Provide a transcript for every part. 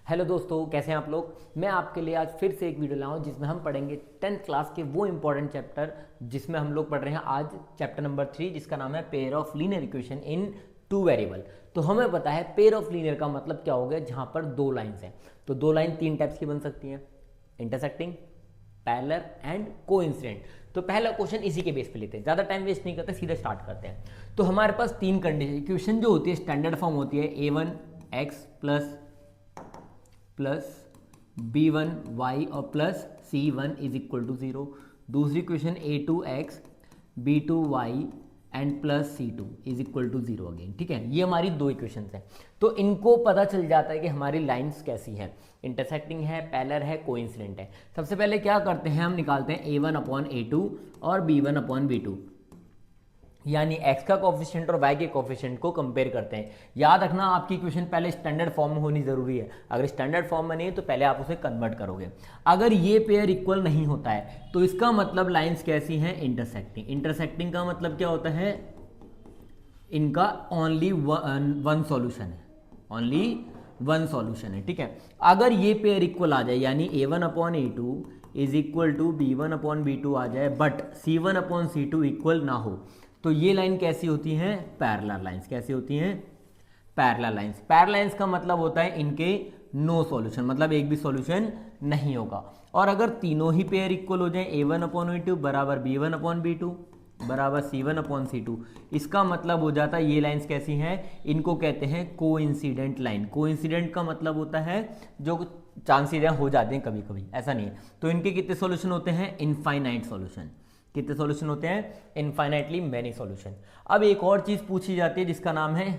Hello दोस्तों, कैसे हैं आप लोग। मैं आपके लिए आज फिर से एक वीडियो लाया हूं जिसमें हम पढ़ेंगे 10th क्लास के वो इंपॉर्टेंट चैप्टर जिसमें हम लोग पढ़ रहे हैं आज चैप्टर नंबर 3 जिसका नाम है pair of linear equation in two variable. तो हमें पता है पेयर ऑफ लीनियर का मतलब क्या हो गया, जहां पर दो लाइन्स हैं। तो दो लाइन तीन टाइप्स की बन सकती हैं, इंटरसेक्टिंग, पैरेलल एंड कोइंसिडेंट। तो पहला क्वेश्चन इसी के बेस पे लेते हैं, ज़्यादा टाइम वेस्ट नहीं करते, सीधा स्टार्ट करते हैं। तो हमारे पास तीन कंडीशन इक्वेशन जो होती है स्टैंडर्ड फॉर्म होती है a1x प्लस b1y और plus c1 is equal to 0। दूसरी equation a2x b2y and plus c2 is equal to 0 again. ठीक है, ये हमारी दो इक्वेशंस हैं। तो इनको पता चल जाता है कि हमारी लाइंस कैसी हैं, इंटरसेक्टिंग है, पैरेलल है, कोइंसिडेंट है। सबसे पहले क्या करते हैं, हम निकालते हैं a1 अपॉन a2 और b1 अपॉन b2, यानी x का कोफिशिएंट और y के कोफिशिएंट को कंपेयर करते हैं। याद रखना आपकी इक्वेशन पहले स्टैंडर्ड फॉर्म में होनी जरूरी है। अगर स्टैंडर्ड फॉर्म में नहीं है तो पहले आप उसे कन्वर्ट करोगे। अगर ये पेयर इक्वल नहीं होता है तो इसका मतलब लाइंस कैसी हैं, इंटरसेक्टिंग। इंटरसेक्टिंग का मतलब क्या होता है, इनका ओनली वन सॉल्यूशन है, ओनली वन सॉल्यूशन है। ठीक है, अगर ये पेयर इक्वल आ जाए यानी a1 upon a2 is equal to b1 upon b2 आ जाए but c1 upon c2 equal ना हो, तो ये लाइन कैसी होती हैं, पैरेलल लाइंस। कैसी होती हैं, पैरेलल लाइंस। पैरेलल लाइंस का मतलब होता है इनके नो सॉल्यूशन, मतलब एक भी सॉल्यूशन नहीं होगा। और अगर तीनों ही पेयर इक्वल हो जाए a1 अपॉन a2 बराबर b1 अपॉन b2 बराबर c1 अपॉन c2, इसका मतलब हो जाता है ये लाइंस कैसी हैं, इनको कहते हैं कोइंसिडेंट लाइन। कोइंसिडेंट का मतलब होता है जो चांसेस हो जाते हैं कभी कभी, ऐसा नहीं है। तो इनके कितने सॉल्यूशन होते हैं, इनफाइनाइट सॉल्यूशन। कितने सॉल्यूशन होते हैं, इनफाइनाइटली मैनी सॉल्यूशन। अब एक और चीज पूछी जाती है जिसका नाम है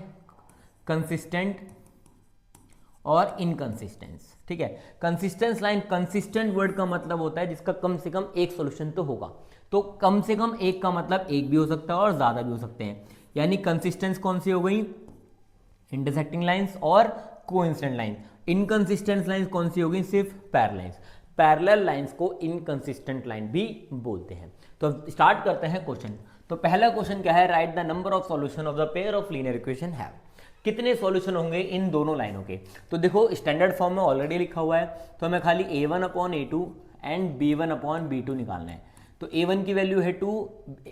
कंसिस्टेंट और इनकंसिस्टेंस। ठीक है, कंसिस्टेंस लाइन, कंसिस्टेंट वर्ड का मतलब होता है जिसका कम से कम एक सॉल्यूशन तो होगा। तो कम से कम एक का मतलब एक भी हो सकता है और ज्यादा भी हो सकते हैं। यानी कंसिस्टेंस कौन सी हो गई, इंटरसेक्टिंग लाइंस और कोइंसिडेंट लाइन। इनकंसिस्टेंट लाइंस कौन सी हो गई, सिर्फ पैरेलल लाइंस। पैरेलल लाइंस को इनकंसिस्टेंट लाइन भी बोलते हैं। तो स्टार्ट करते हैं क्वेश्चन। तो पहला क्वेश्चन क्या है, right the number of solution of the pair of linear equation have. कितने सॉल्यूशन होंगे इन दोनों लाइनों के। तो देखो स्टैंडर्ड फॉर्म में ऑलरेडी लिखा हुआ है, तो हमें खाली a1 upon a2 and b1 upon b2 निकालना है। तो a1 की वैल्यू है 2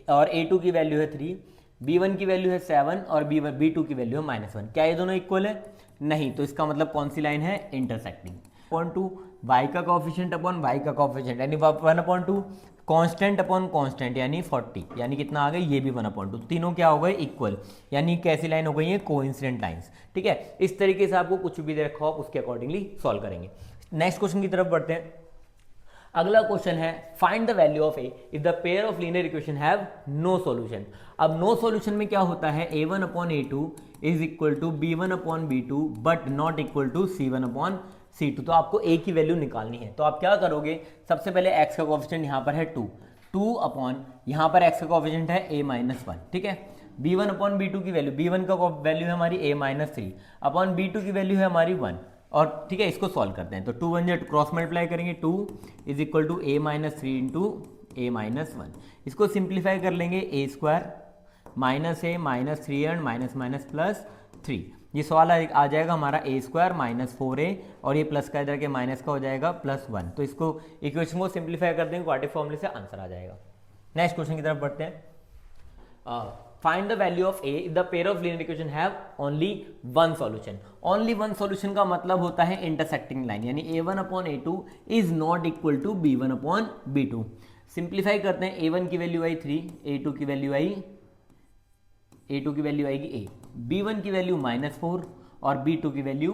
और a2 की वैल्यू है 3, b1 की वैल्यू है 7 और b2 की वैल्यू है -1। क्या ये दोनों इक्वल है, नहीं। तो इसका मतलब कौन सी लाइन है, इंटरसेक्टिंग। अपॉन 2 y का कोफिशिएंट अपॉन y का कोफिशिएंट यानी 1/2, कांस्टेंट अपॉन कांस्टेंट यानी 40, यानी कितना आ गई, ये भी 1/2। तीनों क्या हो गए, इक्वल। यानी कैसी लाइन हो गई है, कोइंसिडेंट लाइंस। ठीक है, इस तरीके से आपको कुछ भी दे रखा हो उसके अकॉर्डिंगली सॉल्व करेंगे। नेक्स्ट क्वेश्चन की तरफ बढ़ते हैं। अगला क्वेश्चन है find the value of A if the pair of linear equation have no solution. अब नो सॉल्यूशन में क्या होता है, a1 upon a2 is equal to b1 upon b2 but not equal to c1 upon c2। तो आपको a की value निकालनी है। तो आप क्या करोगे, सबसे पहले x का कोएफिशिएंट यहाँ पर है 2 अपॉन यहाँ पर x का कोएफिशिएंट है a-1। ठीक है, b1 अपॉन b2 की वैल्यू, b1 का वैल्यू है हमारी a-3 अपॉन b2 की वैल्यू है हमारी 1। और ठीक है, इसको सॉल्व करते हैं। तो 2 1 क्रॉस मल्टीप्लाई करेंगे, 2 is equal to a-3 into a-1। इसको सिंप्लीफाई कर लेंगे, a square minus a minus 3 and minus minus plus 3। ये सवाल आ जाएगा हमारा a स्क्वायर माइनस 4a और ये प्लस का इधर के माइनस का हो जाएगा +1। तो इसको इक्वेशन को सिंप्लीफाई कर देंगे, क्वाड्रेटिक फॉर्मूले से आंसर आ जाएगा। नेक्स्ट क्वेश्चन की तरफ बढ़ते हैं। Find the value of a if the pair of linear equation have only one solution. Only one solution का मतलब होता है इंटरसेक्टिंग लाइन, यानी a1 upon a2 is not equal to b1 upon b2। Simplify करते हैं, a1 की value आई 3, a2 की value आएगी a, b1 की वैल्यू -4 और b2 की वैल्यू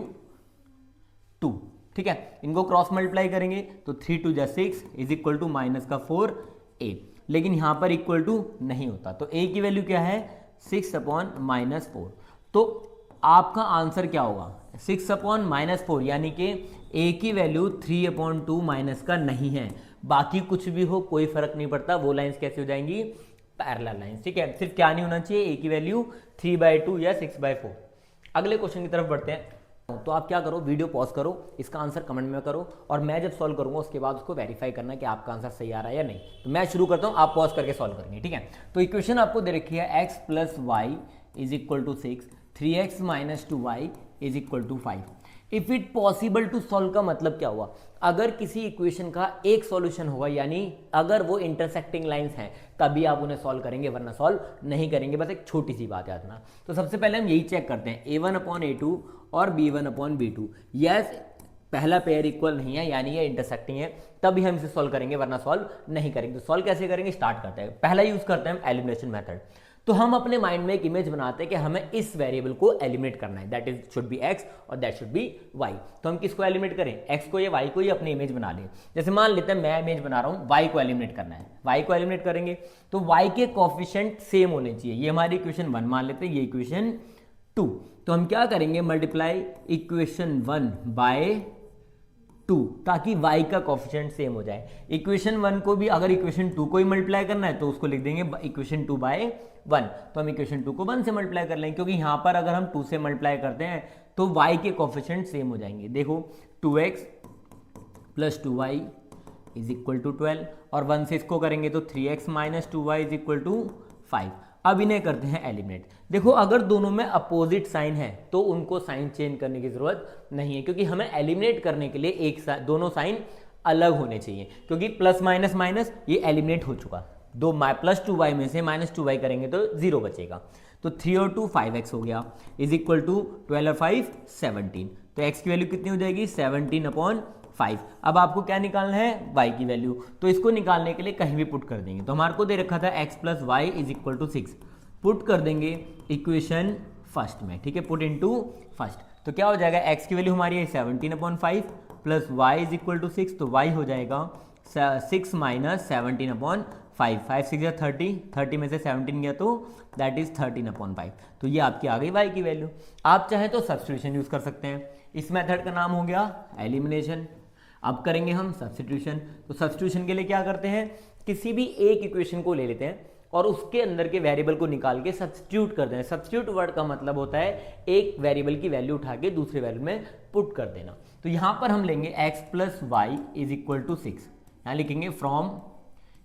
2। ठीक है, इनको क्रॉस मल्टीप्लाई करेंगे तो 3 2 जा 6 इज इक्वल टू -4a, लेकिन यहां पर इक्वल टू नहीं होता। तो a की वैल्यू क्या है, 6 अपॉन -4। तो आपका आंसर क्या होगा, 6 अपॉन -4, यानी कि a की वैल्यू 3 अपॉन 2 माइनस का नहीं है। बाकी कुछ भी हो कोई फर्क नहीं पड़ता, वो लाइंस कैसे हो जाएंगी, पैरेलल लाइंस। ठीक है, सिर्फ क्या नहीं होना चाहिए, a की वैल्यू 3/2 या 6/4। अगले क्वेश्चन की तरफ बढ़ते हैं। तो आप क्या करो, वीडियो पॉज करो, इसका आंसर कमेंट में करो और मैं जब सॉल्व करूंगा उसके बाद उसको वेरीफाई करना कि आपका आंसर सही आ रहा है या नहीं। तो मैं शुरू करता हूं, आप पॉज करके सॉल्व करेंगे। ठीक है, तो इक्वेशन आपको दे रखी है x + y is equal to 6, 3x - 2y is equal to 5। If it possible to solve का मतलब क्या हुआ, अगर किसी इक्वेशन का एक सॉल्यूशन होगा, यानी अगर वो इंटरसेक्टिंग लाइंस हैं तभी आप उन्हें सॉल्व करेंगे, वरना सॉल्व नहीं करेंगे। बस एक छोटी सी बात याद रखना। तो सबसे पहले हम यही चेक करते हैं, a1/a2 और b1/b2, यस पहला पेयर इक्वल नहीं है यानी ये इंटरसेक्टिंग है, तभी हम इसे सॉल्व करेंगे, वरना सॉल्व नहीं करेंगे। तो सॉल्व कैसे करेंगे, स्टार्ट करते हैं। पहला यूज करते हैं हम एलिमिनेशन मेथड। तो हम अपने माइंड में एक इमेज बनाते हैं कि हमें इस वेरिएबल को एलिमिनेट करना है, that is should be x और दैट शुड बी y। तो हम किसको एलिमिनेट करें, x को या y को, या अपनी इमेज बना लें। जैसे मान लेते हैं मैं इमेज बना रहा हूं, y को एलिमिनेट करना है, y को एलिमिनेट करेंगे तो y के कोएफिशिएंट सेम होने चाहिए। ये हमारी इक्वेशन 1 मान लेते हैं, ये इक्वेशन 2। तो हम क्या करेंगे, मल्टीप्लाई इक्वेशन 1 बाय 2, ताकि y का कोएफिशिएंट सेम हो जाए। इक्वेशन 1 को भी अगर इक्वेशन 2 को ही मल्टीप्लाई करना है तो उसको लिख देंगे इक्वेशन 2 बाय 1। तो हम इक्वेशन 2 को 1 से मल्टीप्लाई कर लेंगे, क्योंकि यहां पर अगर हम 2 से मल्टीप्लाई करते हैं तो y के कोएफिशिएंट सेम हो जाएंगे। देखो 2x plus 2y is equal to 12, और 1 से इसको करेंगे तो 3x minus 2y is equal to 5। अब इन्हें करते हैं एलिमिनेट। देखो अगर दोनों में अपोजिट साइन है तो उनको साइन चेंज करने की जरूरत नहीं है, क्योंकि हमें एलिमिनेट करने के लिए दोनों साइन अलग होने चाहिए, क्योंकि प्लस माइनस माइनस ये एलिमिनेट हो चुका। दो प्लस 2y में से माइनस 2y करेंगे तो 0 बचेगा। तो 3 और 2 5x हो गया इज इक्वल टू 12 और 5 17। तो x की वैल्यू कितनी हो जाएगी, 17/5। अब आपको क्या निकालना है, y की वैल्यू। तो इसको निकालने के लिए कहीं भी पुट कर देंगे। तो हमारे को दे रखा था x plus Y is equal to 6, put कर देंगे इक्वेशन फर्स्ट में, ठीक है, पुट इनटू फर्स्ट। तो क्या हो जाएगा, x की वैल्यू हमारी है 17/5 plus y is equal to 6, तो y हो जाएगा 6 माइनस 17/5। 5 6 30, 30 में से 17 गया तो दैट इज 13/5। तो ये आपकी आ गई y की वैल्यू। आप चाहें तो सब्स्टिट्यूशन यूज कर सकते हैं। इस मेथड का नाम हो गया एलिमिनेशन। अब करेंगे हम सब्स्टिट्यूशन। तो सब्स्टिट्यूशन के लिए क्या करते हैं, किसी भी एक इक्वेशन को ले लेते हैं और उसके अंदर के वेरिएबल को निकाल के सब्स्टिट्यूट करते हैं। सब्स्टिट्यूट वर्ड का मतलब होता है एक वेरिएबल की वैल्यू उठा के दूसरे वेरिएबल में पुट कर देना। तो यहां पर हम लेंगे x plus Y is equal to 6, यहां लिखेंगे फ्रॉम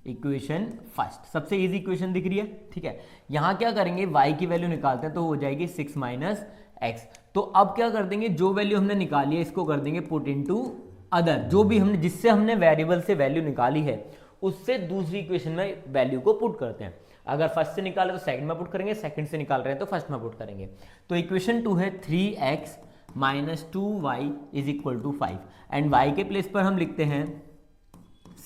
इक्वेशन फर्स्ट। सबसे इजी इक्वेशन दिख रही है, ठीक है। यहां क्या करेंगे, y की वैल्यू निकालते हैं तो हो जाएगी 6 माइनस एक्स। तो अब क्या कर देंगे, जो वैल्यू हमने निकाली है इसको कर देंगे पुट इनटू अदर। जो भी हमने जिससे हमने वेरिएबल से वैल्यू निकाली है उससे दूसरी इक्वेशन में वैल्यू को पुट करते हैं। अगर फर्स्ट से निकाले तो सेकंड में पुट करेंगे, सेकंड से निकाल रहे हैं तो फर्स्ट में पुट करेंगे। तो इक्वेशन 2 है 3x minus 2y is equal to 5, and y के प्लेस पर हम लिखते हैं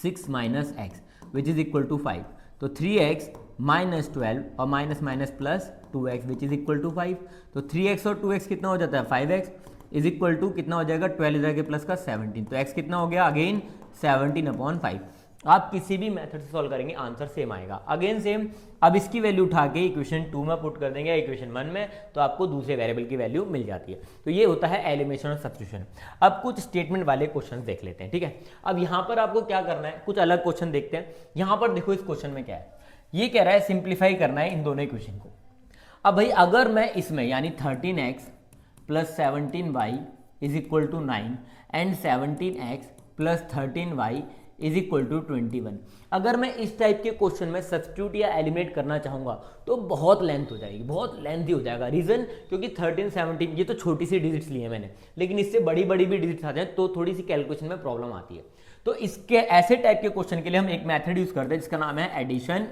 6 minus X which is equal to 5। तो 3x माइनस 12 और minus minus plus 2x which is equal to 5। तो 3x और 2x कितना हो जाता है, 5x इज इक्वल टू कितना हो जाएगा, 12 इधर के प्लस का 17। तो x कितना हो गया, अगेन 17/5। आप किसी भी मेथड से सॉल्व करेंगे आंसर सेम आएगा, अगेन सेम। अब इसकी वैल्यू उठा के इक्वेशन 2 में पुट कर देंगे इक्वेशन 1 में, तो आपको दूसरे वेरिएबल की वैल्यू मिल जाती है। तो ये होता है एलिमिनेशन और सब्स्टिट्यूशन। अब कुछ स्टेटमेंट वाले क्वेश्चन देख लेते हैं, ठीक है। अब यहाँ पर आपको क्या करना है, कुछ अलग क्वेश्चन देखते हैं। यहाँ पर देखो इस क्वेश्चन में क्या है, ये कह रहा है सिंप्लीफाई करना है इन दोनों इक्वेशन को। अब भाई अगर मैं इसमें यानी 13x plus 17y is equal to 9 and 17x plus 13y is equal to 21, अगर मैं इस टाइप के क्वेश्चन में सब्स्टिट्यूट या एलिमिनेट करना चाहूंगा तो बहुत लेंथ हो जाएगी, बहुत लेंथी हो जाएगा। रीजन क्योंकि 13 17 ये तो छोटी सी डिजिट्स ली है मैंने, लेकिन इससे बड़ी बड़ी भी डिजिट्स आ जाए तो थोड़ी सी कैलकुलेशन में प्रॉब्लम आती है। तो इसके ऐसे टाइप के क्वेश्चन के लिए हम एक मेथड यूज करते हैं जिसका नाम है एडिशन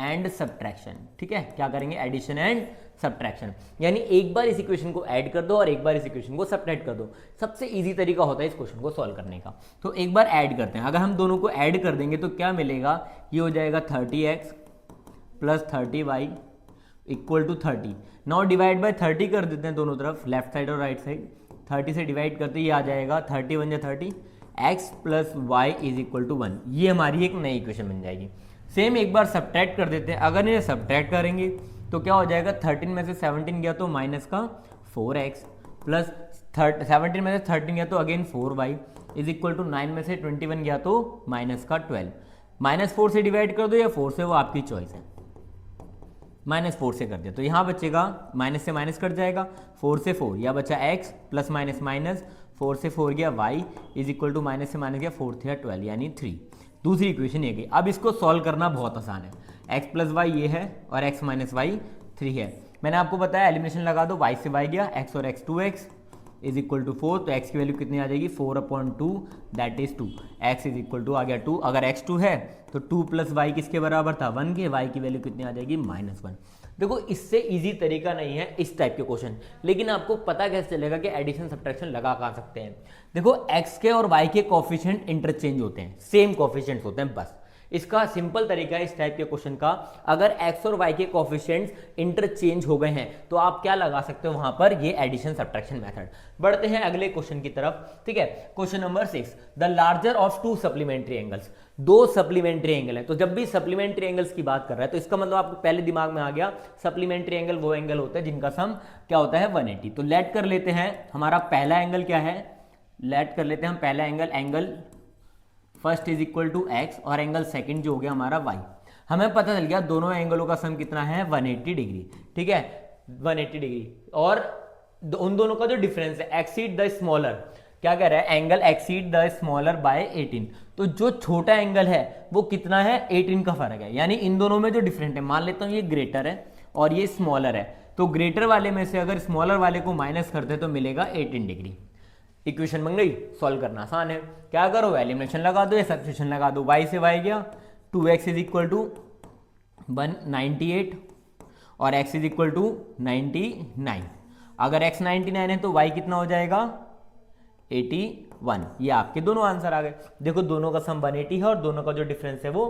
एंड सब्ट्रैक्शन, ठीक है। क्या करेंगे, एडिशन एंड सब्ट्रैक्शन, यानी एक बार इस इक्वेशन को ऐड कर दो और एक बार इस इक्वेशन को सब्ट्रैक्ट कर दो। सबसे इजी तरीका होता है इस क्वेश्चन को सॉल्व करने का। तो एक बार ऐड करते हैं, अगर हम दोनों को ऐड कर देंगे तो क्या मिलेगा, ये हो जाएगा 30x plus 30y equal to 30। Now divide by 30 कर देते हैं दोनों तरफ, लेफ्ट साइड और राइट साइड। 30 से डिवाइड करते ये आ जाएगा 31 या 30, x plus Y is equal to 1। ये हमारी एक नई इक्वेशन बन जाएगी। सेम एक बार सब्ट्रैक्ट कर देते हैं, अगर ये सब्ट्रैक्ट करेंगे तो क्या हो जाएगा, 13 में से 17 गया तो माइनस का 4x प्लस 17 में से 13 गया तो again 4y is equal to 9 में से 21 गया तो माइनस का 12। माइनस 4 से डिवाइड कर दो या 4 से, वो आपकी चॉइस है। माइनस 4 से कर दिया तो यहाँ बचेगा, माइनस से माइनस कट जाएगा, 4 से 4 या बचा x प्लस माइनस माइनस 4 से 4 गया y is equal to minus से माइनस गया 4 या 12 यानी 3। दूसरी इक्वेशन ये गई। अब इसको सॉल्व करना बहुत आसान है, x प्लस वाई ये है और x माइनस वाई 3 है। मैंने आपको बताया एलिमिनेशन लगा दो, y से y गया, x और x 2x is equal to 4, तो x की वैल्यू कितनी आ जाएगी 4/2 that is 2, x is equal to आ गया 2, अगर x 2 है तो 2 + y किसके बराबर था 1 के, y की वैल्यू कितनी आ जाएगी -1। देखो इससे इजी तरीका नहीं है इस टाइप के क्वेश्चन, लेकिन आपको पता कैसे चलेगा कि एडिशन सब्ट्रैक्शन लगा कहाँ सकते हैं। देखो x के और y के कोफिशिएंट इंटरचेंज होते हैं, सेम कोफिशिएंट्स होते हैं, बस इसका सिंपल तरीका है इस टाइप के क्वेश्चन का, अगर x और y के कोफिशिएंट्स इंटरचेंज हो गए हैं तो आप क्या लगा सकते हो वहां पर, ये एडिशन सब्ट्रैक्शन मेथड। बढ़ते हैं अगले क्वेश्चन की तरफ, ठीक है। Question number 6, the larger of 2 supplementary angles, 2 supplementary angle है। तो जब भी सप्लीमेंट्री एंगल्स की बात कर रहा है तो इसका मतलब आपको पहले दिमाग में आ गया सप्लीमेंट्री एंगल वो एंगल होता है जिनका सम क्या होता है 180। तो लेट कर लेते हैं हमारा पहला एंगल क्या है, लेट कर लेते हैं हम पहला angle first is equal to X और एंगल सेकंड जो हो गया हमारा वाई। हमें पता चल गया दोनों एंगलों का सम कितना है 180 डिग्री, ठीक है 180 डिग्री, और उन दोनों का जो डिफरेंस है एक्सीड द स्मॉलर, क्या कह रहा है angle exceed the smaller by 18, तो जो छोटा एंगल है वो कितना है 18 का फर्क है, यानी इन दोनों में जो डिफरेंट है, मान लेता हूं ये ग्रेटर है और ये स्मॉलर है, तो ग्रेटर वाले में से अगर स्मॉलर वाले को माइनस करते तो मिलेगा 18 डिग्री। इक्वेशन बन गई, सॉल्व करना आसान है, क्या करो एलिमिनेशन लगा दो या सब्स्टिट्यूशन लगा दो, y से y गया 2x इज इक्वल टू 198 और x इज इक्वल टू 99, अगर x 99 है तो y कितना हो जाएगा 81, ये आपके दोनों आंसर आ गए। देखो दोनों का सम 180 है और दोनों का जो डिफरेंस है वो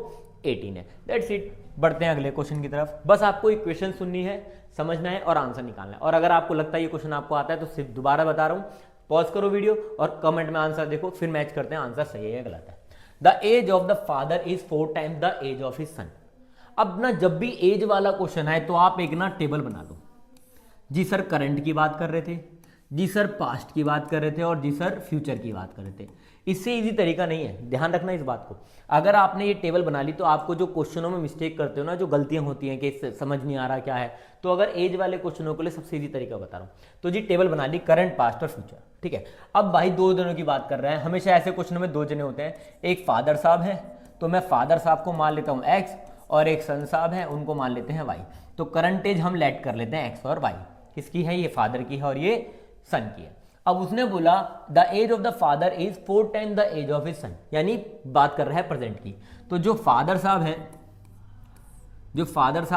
18 है, दैट्स इट। बढ़ते हैं अगले क्वेश्चन की तरफ, बस आपको इक्वेशन सुननी है, समझना है और आंसर निकालना है, और अगर आपको लगता है ये क्वेश्चन आपको आता है तो सिर्फ दोबारा बता रहा हूं, पॉज करो वीडियो और कमेंट में आंसर देखो, फिर मैच करते हैं आंसर सही है या गलत है। The age of the father is 4 times the age of his son. अब ना जब भी एज वाला क्वेश्चन आए तो आप एक ना टेबल बना लो, जी सर करंट की बात कर रहे थे, जी सर पास्ट की बात कर रहे थे और जी सर फ्यूचर की बात कर रहे थे। इससे इजी तरीका नहीं है, ध्यान रखना इस बात को। अगर आपने ये टेबल बना ली तो आपको जो क्वेश्चनों में मिस्टेक करते हो ना, जो गलतियां होती हैं कि समझ नहीं आ रहा क्या है, तो अगर एज वाले क्वेश्चनों के लिए सबसे इजी तरीका बता रहा हूँ, तो जी टेबल बना ली करंट पास्ट और फ्यूचर, ठीक है। अब भाई 2 जनों की बात कर रहे हैं, हमेशा ऐसे क्वेश्चनों में 2 जने होते हैं, एक फादर साहब है तो मैं फादर साहब को मान लेता हूँ एक्स और एक सन साहब है उनको मान लेते हैं वाई। तो करंट एज हम लेट कर लेते हैं एक्स और वाई, किसकी है ये फादर की है और ये सन की है। अब उसने बोला the age of the father is 4 time the age of his son, यानी बात कर रहा है प्रेजेंट की। तो जो फादर साहब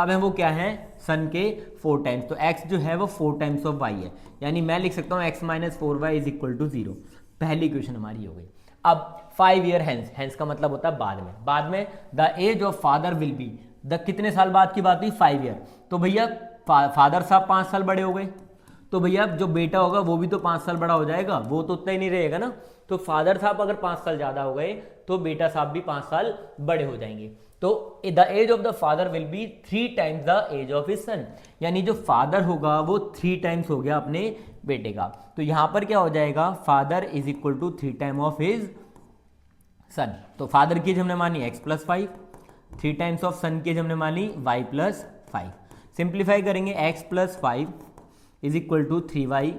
हैं वो क्या है सन के 4 टाइम्स, तो x जो है वो 4 टाइम्स ऑफ y है, यानी मैं लिख सकता हूं x - 4y is equal to 0। पहली इक्वेशन हमारी हो गई। अब 5 ईयर हैंस का मतलब होता है बाद में the age of father will be, the कितने साल बाद की बात हुई 5 ईयर, तो भैया फादर साहब 5 साल बड़े हो गए, तो भैया जो बेटा होगा वो भी तो 5 साल बड़ा हो जाएगा, वो तो उतना ही नहीं रहेगा ना। तो फादर साहब अगर 5 साल ज्यादा हो गए तो बेटा साहब भी 5 साल बड़े हो जाएंगे। तो the age of the father will be 3 times the age of his son, यानी जो फादर होगा वो 3 टाइम्स हो गया अपने बेटे का। तो यहां पर क्या हो जाएगा father is equal to 3 time of his son. तो फादर की एज हमने मानी x + 5, 3 टाइम्स ऑफ सन की एज हमने मानी y + 5। सिंप्लीफाई करेंगे x + 5 is equal to 3y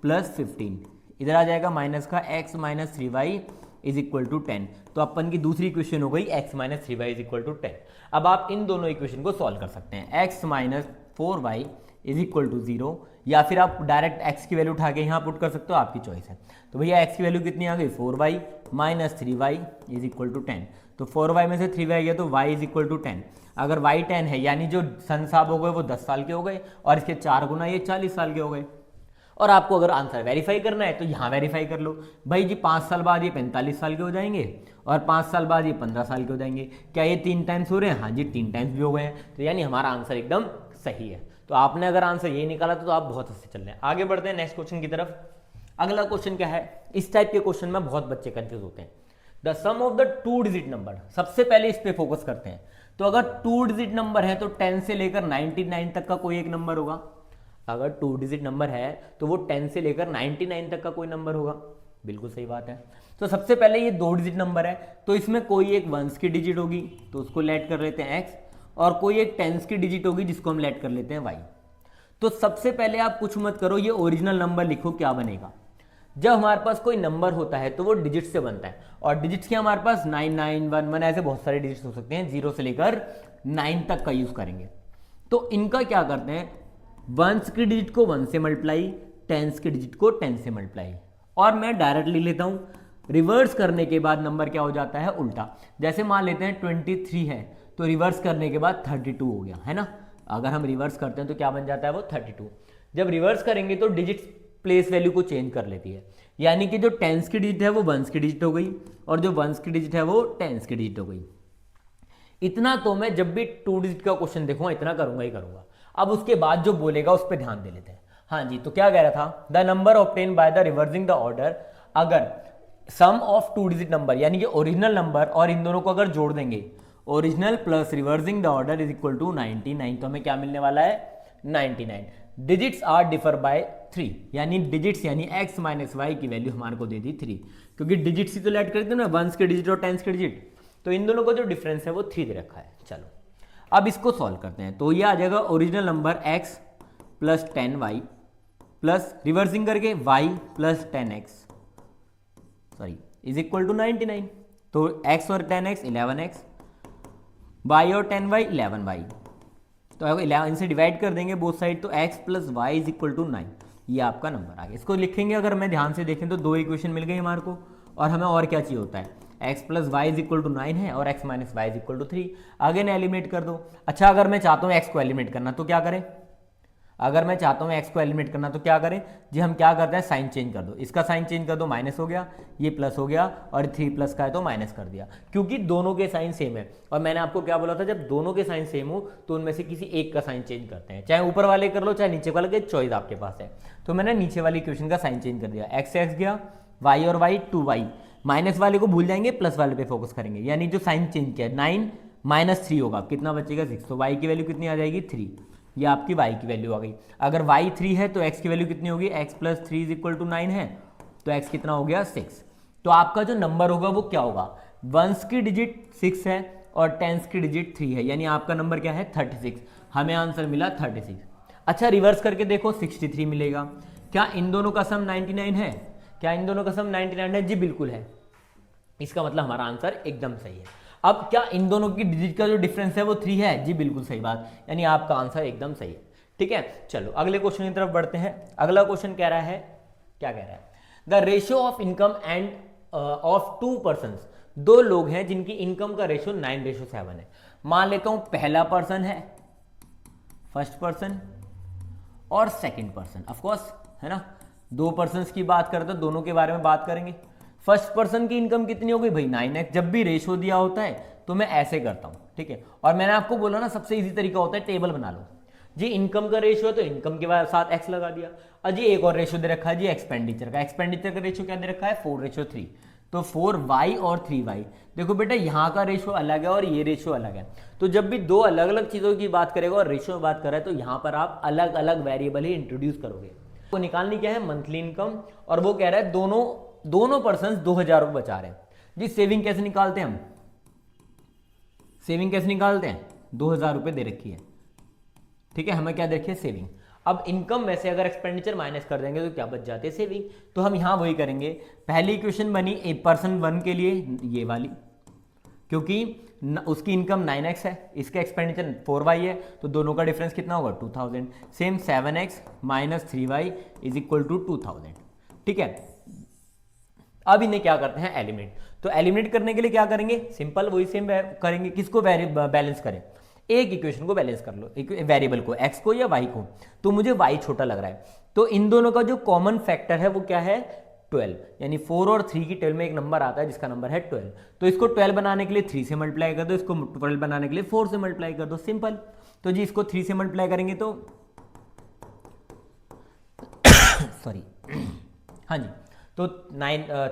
+ 15, इधर आ जाएगा माइनस का x - 3y is equal to 10। तो अपन की दूसरी इक्वेशन हो गई x - 3y is equal to 10। अब आप इन दोनों इक्वेशन को सॉल्व कर सकते हैं, x - 4y is equal to 0, या फिर आप डायरेक्ट x की वैल्यू उठा के यहाँ पुट कर सकते हो, आपकी चॉइस है। तो भैया x की वैल्यू कितनी आ गई 4y - 3y is equal to 10, तो 4y में से 3y गया तो y इज इक्वल टू 10। अगर y 10 है यानी जो सन साहब हो गए वो 10 साल के हो गए और इसके 4 गुना ये 40 साल के हो गए। और आपको अगर आंसर वेरीफाई करना है तो यहाँ वेरीफाई कर लो, भाई जी 5 साल बाद ये 45 साल के हो जाएंगे और 5 साल बाद ये 15 साल के हो जाएंगे, क्या ये 3 टाइम्स हो रहे हैं? हाँ जी 3 टाइम्स भी हो गए हैं, तो यानी हमारा आंसर एकदम सही है। तो आपने अगर आंसर ये निकाला तो आप बहुत अच्छे चल रहे हैं। आगे बढ़ते हैं नेक्स्ट क्वेश्चन की तरफ। अगला क्वेश्चन क्या है, इस टाइप के क्वेश्चन में बहुत बच्चे कंफ्यूज होते हैं। The sum of the 2 digit number, सबसे पहले इस पे फोकस करते हैं। तो अगर 2 डिजिट नंबर है तो 10 से लेकर 99 तक का कोई एक नंबर होगा। अगर 2 डिजिट नंबर है तो वो 10 से लेकर 99 तक का कोई नंबर होगा, बिल्कुल सही बात है। तो सबसे पहले ये 2 डिजिट नंबर है तो इसमें कोई एक 1s की डिजिट होगी तो उसको लेट कर लेते हैं x, और कोई एक 10s की डिजिट होगी जिसको हम लेट कर लेते हैं y। तो सबसे पहले आप कुछ मत करो, ये ओरिजिनल नंबर लिखो, क्या बनेगा। जब हमारे पास कोई नंबर होता है तो वो डिजिट से बनता है, और डिजिट्स के हमारे पास 9911 ऐसे बहुत सारे डिजिट्स हो सकते हैं, 0 से लेकर 9 तक का यूज करेंगे। तो इनका क्या करते हैं, वंस की डिजिट को 1 से मल्टीप्लाई, टेंस की डिजिट को 10 से मल्टीप्लाई, और मैं डायरेक्ट ले लेता हूँ। रिवर्स करने के बाद नंबर क्या हो जाता है, उल्टा। जैसे मान लेते हैं 23 है, तो रिवर्स करने के बाद 32 हो गया, है ना। अगर हम रिवर्स करते हैं तो क्या बन जाता है, वो 32। जब रिवर्स करेंगे तो डिजिट प्लेस वैल्यू को चेंज कर लेती है, यानी कि जो टेंस की डिजिट है वो वंस की डिजिट हो गई, और जो वंस की डिजिट है वो टेंस की डिजिट हो गई। इतना तो मैं जब भी 2 डिजिट का क्वेश्चन देखूंगा इतना करूंगा ही करूंगा। अब उसके बाद जो बोलेगा उस पर ध्यान दे लेते हैं। हाँ जी, तो क्या कह रहा था, the number obtain by the reversing the order, अगर सम ऑफ 2 डिजिट नंबर यानी कि ओरिजिनल नंबर और इन दोनों को अगर जोड़ देंगे, original plus reversing the order is equal to 99, तो हमें क्या मिलने वाला है, 99। डिजिट्स आर डिफर बाय 3, यानी डिजिट्स यानी x माइनस वाई की वैल्यू हमारे को दे दी 3, क्योंकि डिजिट्स ही तो ऐड करते हैं ना, वंस के डिजिट और टेंस के डिजिट, तो इन दोनों का जो डिफरेंस है वो 3 दे रखा है। चलो अब इसको सॉल्व करते हैं, तो ये आ जाएगा original number x plus 10y plus reversing करके y plus 10x sorry is equal to 99। तो x और 10x 11x, y और 10y 11y, तो 11 इनसे डिवाइड कर देंगे बोथ साइड, तो x plus Y is equal to 9, ये आपका नंबर आ गया। इसको लिखेंगे अगर मैं ध्यान से देखें तो 2 इक्वेशन मिल गई हमारे को, और हमें और क्या चाहिए होता है, x plus Y is equal to 9 है और x minus Y is equal to 3। Again eliminate कर दो। अच्छा, अगर मैं चाहता हूँ x को एलिमिनेट करना तो क्या करें, अगर मैं चाहता हूँ x को एलिमिनेट करना तो क्या करें जी, हम क्या करते हैं, साइन चेंज कर दो, इसका साइन चेंज कर दो, माइनस हो गया, ये प्लस हो गया, और 3 प्लस का है तो माइनस कर दिया, क्योंकि दोनों के साइन सेम है। और मैंने आपको क्या बोला था, जब दोनों के साइन सेम हो तो उनमें से किसी एक का साइन चेंज करते हैं, चाहे ऊपर वाले कर लो चाहे नीचे वाले, के चॉइस आपके पास है। तो मैंने नीचे वाली इक्वेशन का साइन चेंज कर दिया, एक्स एक्स गया, वाई और वाई 2y, माइनस वाले को भूल जाएंगे, प्लस वाले पे फोकस करेंगे, यानी जो साइन चेंज किया 9 माइनस 3 होगा, कितना बचेगा 6, तो y की वैल्यू कितनी आ जाएगी 3, ये आपकी y की वैल्यू आ गई। अगर y 3 है तो x की वैल्यू कितनी होगी, x plus 3 is equal to 9 है, तो x कितना हो गया 6। तो आपका जो नंबर होगा वो क्या होगा, वंस की डिजिट 6 है और टेंस की डिजिट 3 है, यानी आपका नंबर क्या है 36, हमें आंसर मिला 36। अच्छा, रिवर्स करके देखो 63 मिलेगा। क्या इन दोनों का सम 99 है, क्या इन दोनों का सम 99 है, जी बिल्कुल है, इसका मतलब हमारा आंसर एकदम सही है। अब क्या इन दोनों की डिजिट का जो डिफरेंस है वो 3 है, जी बिल्कुल सही बात, यानी आपका आंसर एकदम सही है। ठीक है, चलो अगले क्वेश्चन की तरफ बढ़ते हैं। अगला क्वेश्चन कह रहा है, क्या कह रहा है, the ratio of income end of 2 persons, 2 लोग हैं जिनकी इनकम का रेशियो 9:7 है। मान लेता हूं पहला पर्सन है, फर्स्ट पर्सन और सेकंड पर्सन, ऑफकोर्स है ना, 2 पर्सन्स की बात करें तो दोनों के बारे में बात करेंगे। फर्स्ट पर्सन की इनकम कितनी हो गई भाई 9x, जब भी रेशो दिया होता है तो मैं ऐसे करता हूं, ठीक है। और मैंने आपको बोला ना सबसे इजी तरीका होता है टेबल बना लो जी, इनकम का रेशियो है तो इनकम के साथ x लगा दिया। अजी एक और रेशियो दे रखा है जी एक्सपेंडिचर का, एक्सपेंडिचर का रेशियो क्या दे रखा है 4:3, तो 4y और 3y। देखो बेटा यहाँ का रेशियो अलग है और ये रेशियो अलग है, तो जब भी 2 अलग अलग चीजों की बात करेगा और रेशियो में बात कर रहा है तो यहाँ पर आप अलग अलग वेरिएबल ही इंट्रोड्यूस करोगे। तो निकालनी क्या है, मंथली इनकम, और वो कह रहा है दोनों पर्सन 2000 रुपये बचा रहे हैं जी। सेविंग कैसे निकालते हैं हम, सेविंग कैसे निकालते हैं, 2000 रुपये दे रखी है, ठीक है, हमें क्या दे रखी है सेविंग। अब इनकम में से अगर एक्सपेंडिचर माइनस कर देंगे तो क्या बच जाते हैं सेविंग, तो हम यहां वही करेंगे। पहली इक्वेशन बनी पर्सन 1 के लिए ये वाली, क्योंकि उसकी इनकम 9x है, इसका एक्सपेंडिचर 4y है, तो दोनों का डिफरेंस कितना होगा 2000। Same 7x minus 3y is equal to 2000, ठीक है। अब इन्हें क्या करते हैं एलिमिनेट, तो एलिमिनेट करने के लिए क्या करेंगे, सिंपल वही सेम करेंगे, किसको बैलेंस करें, एक इक्वेशन को बैलेंस कर लो, एक वेरिएबल को, x को या y को, तो मुझे y छोटा लग रहा है, तो इन दोनों का जो कॉमन फैक्टर है वो क्या है 12, यानी 4 और 3 की 12 में एक नंबर आता है जिसका नंबर है 12, तो इसको 12 बनाने के लिए 3 से मल्टीप्लाई कर दो, इसको 12 बनाने के लिए 4 से मल्टीप्लाई कर दो, सिंपल। तो जी इसको 3 से मल्टीप्लाई करेंगे तो सॉरी हाँ जी, तो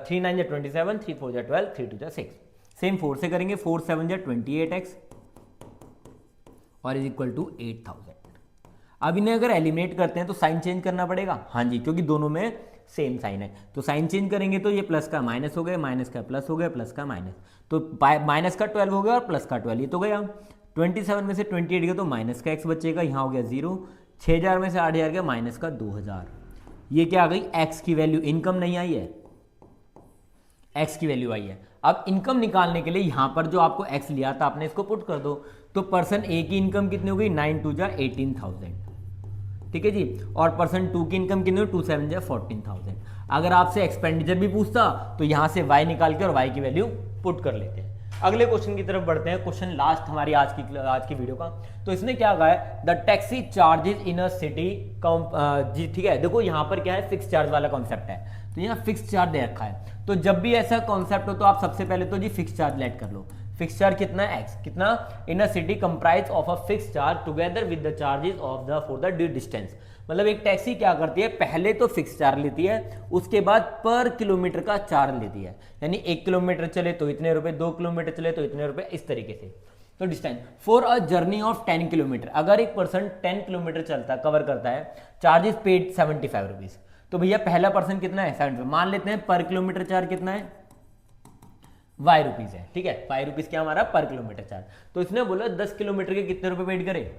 3 9 जा 27, 3 4 जा 12, 3 2 जा 6, सेम 4 से करेंगे, 4 7 जा 28x और इज इक्वल टू 8000। अब इन्हें अगर एलिमिनेट करते हैं तो साइन चेंज करना पड़ेगा, हाँ जी, क्योंकि दोनों में सेम साइन है, तो साइन चेंज करेंगे तो ये प्लस का माइनस हो गया, माइनस का प्लस हो गया, प्लस का माइनस, तो माइनस का 12 हो गया और प्लस का 12, ये तो गया 27 में से 28 गया तो माइनस का x बचेगा, यहाँ हो गया 0, 6000 में से 8000 गया माइनस का 2000, ये क्या आ गई x की वैल्यू, इनकम नहीं आई है, x की वैल्यू आई है। अब इनकम निकालने के लिए यहां पर जो आपको x लिया था आपने इसको पुट कर दो, तो पर्सन ए की इनकम कितनी हो गई 9 2 जा 18,000, ठीक है जी। और पर्सन 2 की इनकम कितनी हो, 2 7 जा 14,000। अगर आपसे एक्सपेंडिचर भी पूछता तो यहाँ से y निकाल के और y की वैल्यू पुट कर लेते हैं। अगले क्वेश्चन की तरफ बढ़ते हैं, क्वेश्चन लास्ट हमारी आज की वीडियो का। तो इसने क्या कहा है, the taxi charges in a city जी, ठीक है। देखो यहाँ पर क्या है, फिक्स चार्ज वाला कॉन्सेप्ट है, तो यहाँ फिक्स चार्ज दे रखा है। तो जब भी ऐसा कॉन्सेप्ट हो तो आप सबसे पहले तो जी फिक्स चार्ज लेट कर लो। फिक्स चार्ज कितना है, एक्स, कितना, in a city comprise of a fix charge together with the charges of the for the distance. मतलब एक टैक्सी क्या करती है, पहले तो फिक्स चार्ज लेती है, उसके बाद पर किलोमीटर का चार्ज लेती है। यानी 1 किलोमीटर चले तो इतने रुपए, 2 किलोमीटर चले तो इतने रुपए, इस तरीके से। तो distance for a journey of 10 kilometre, अगर एक पर्सन 10 किलोमीटर चलता है, कवर करता है, चार्जेस पेड 75 रुपीज। तो भैया पहला पर्सन कितना है, 75। मान लेते हैं पर किलोमीटर चार्ज कितना है, वाई रुपीज है, ठीक है। 5 रुपीज क्या हमारा पर किलोमीटर चार्ज। तो इसने बोला 10 किलोमीटर के कितने रुपए पेड करे,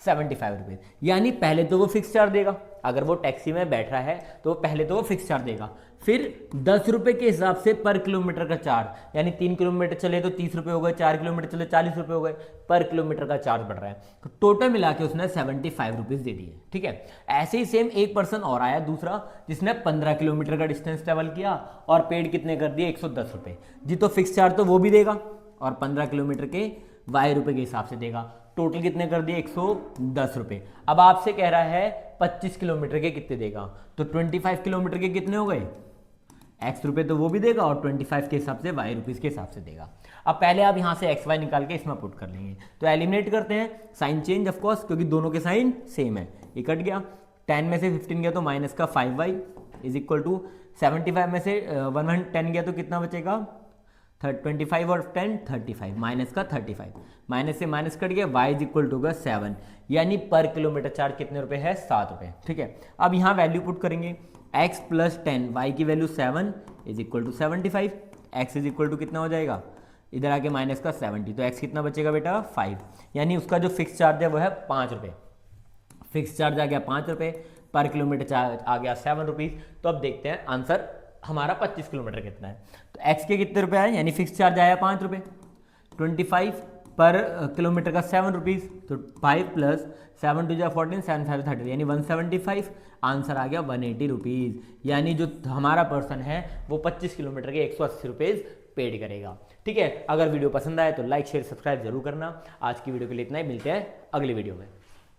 75 रुपीज। यानी पहले तो वो फिक्स चार्ज देगा, अगर वो टैक्सी में बैठ रहा है तो पहले तो वो फिक्स चार्ज देगा, फिर 10 रुपए के हिसाब से पर किलोमीटर का चार्ज, यानी 3 किलोमीटर चले तो 30 रुपए हो गए, 4 किलोमीटर चले 40 रुपए हो गए, पर किलोमीटर का चार्ज बढ़ रहा है। तो टोटल मिला के उसने 75 रुपीज दे दिए, ठीक है। ऐसे ही सेम एक पर्सन और आया दूसरा, जिसने 15 किलोमीटर का डिस्टेंस ट्रेवल किया और पेड कितने कर दिए, 110 रुपए जी। तो फिक्स चार्ज तो वो भी देगा और 15 किलोमीटर के वाई रुपए के हिसाब से देगा। टोटल कितने कर दिए, 110 रुपए। अब आपसे कह रहा है 25 किलोमीटर के कितने देगा, तो 25 किलोमीटर के कितने हो गए, एक्स रुपए तो वो भी देगा और 25 के हिसाब से वाई रुपीज के हिसाब से देगा। अब पहले आप यहां से एक्स वाई निकाल के इसमें पुट कर लेंगे। तो एलिमिनेट करते हैं, साइन चेंज ऑफ कोर्स, क्योंकि दोनों के साइन सेम है। ये कट गया, 10 में से 15 गया तो माइनस का 5y इज इक्वल टू 75 में से 110 गया तो कितना बचेगा, 25 और 10 35, माइनस का 35, माइनस से माइनस कट गया, y इज इक्वल टू 7, यानी पर किलोमीटर चार्ज कितने रुपए है, 7 रुपए, ठीक है। अब यहाँ वैल्यू पुट करेंगे, x प्लस 10, y की value 7 is equal to 75, x is equal to कितना हो जाएगा, इधर आके माइनस का 70, तो x कितना बचेगा बेटा, 5। यानी उसका जो फिक्स चार्ज है वो है 5 रुपये। फिक्स चार्ज आ गया 5 रुपये, पर किलोमीटर चार्ज आ गया 7 रुपीज़। तो अब देखते हैं आंसर हमारा 25 किलोमीटर कितना है। तो x के कितने रुपए आए, यानी फिक्स चार्ज आया 5 रुपये, 25 पर किलोमीटर का 7 रुपीज़, तो 5 प्लस 7 टू जा 14, 7 5 30, यानी 175। आंसर आ गया 180 रुपीज़। यानी जो हमारा पर्सन है वो 25 किलोमीटर के 180 रुपीज़ पेड करेगा, ठीक है। अगर वीडियो पसंद आए तो लाइक शेयर सब्सक्राइब जरूर करना। आज की वीडियो के लिए इतना ही, मिलते हैं अगली वीडियो में।